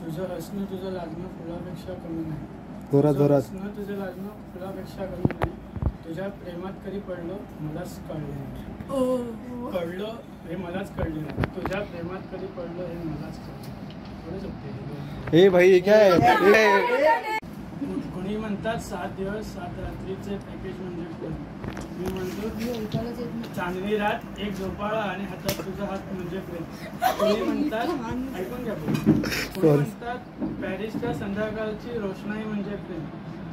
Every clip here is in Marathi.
तुझं हसणं तुझं लाजणं फुलापेक्षा कमी नाही. जोरात जोरात. हसणं तुझं लाजणं फुलापेक्षा कमी नाही. तुझ्या प्रेमात कधी पडलो मलाच कळले नाही. पडलो हे मलाच कळले नाही. तुझ्या प्रेमात कधी पडलो हे मलाच कळले. ए भाई क्या है? कोणी म्हणतात 7 दिवस 7 रात्रीचे पॅकेज म्हणजे कोण. मी म्हणतो चांदणी रात एक झोपाळा आणि हातात तुझा हात म्हणजे प्रेम. कोणी म्हणतात ऐकून घ्या. कोणी म्हणतात पॅरिसच्या संध्याकाळची रोषणाई म्हणजे प्रेम.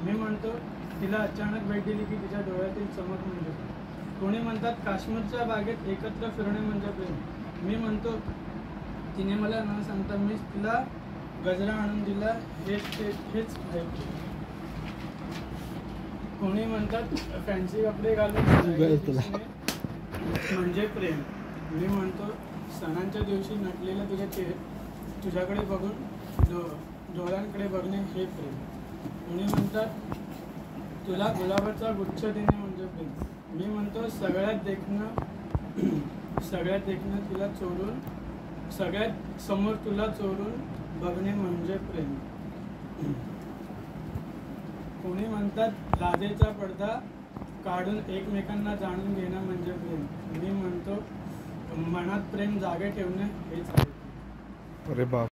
मी म्हणतो तिला अचानक भेट दिली की तिच्या डोळ्यातील चमक म्हणजे प्रेम. कोणी म्हणतात काश्मीरच्या बागेत एकत्र फिरणे म्हणजे प्रेम. मी म्हणतो तिने मला न सांगता मी तिला गजरा आणून दिला हेच आहे. कोणी म्हणतात फॅन्सी कपडे घालून म्हणजे प्रेम. मी म्हणतो सणांच्या दिवशी नटलेलं तुझ्याकडे बघून डोळ्यांकडे बघणे हे प्रेम. कोणी म्हणतात तुला गुलाबाचा गुच्छ देणे म्हणजे प्रेम. मी म्हणतो सगळ्यात देखणं तिला चोरून सगळ्यात समोर तुला चोरून बघणे म्हणजे प्रेम. कोणी म्हणतात लाजेचा पडदा काढून एकमेकांना जाणून घेणं म्हणजे प्रेम. मी म्हणतो मनात प्रेम जागे ठेवणे हेच आहे. अरे बाप.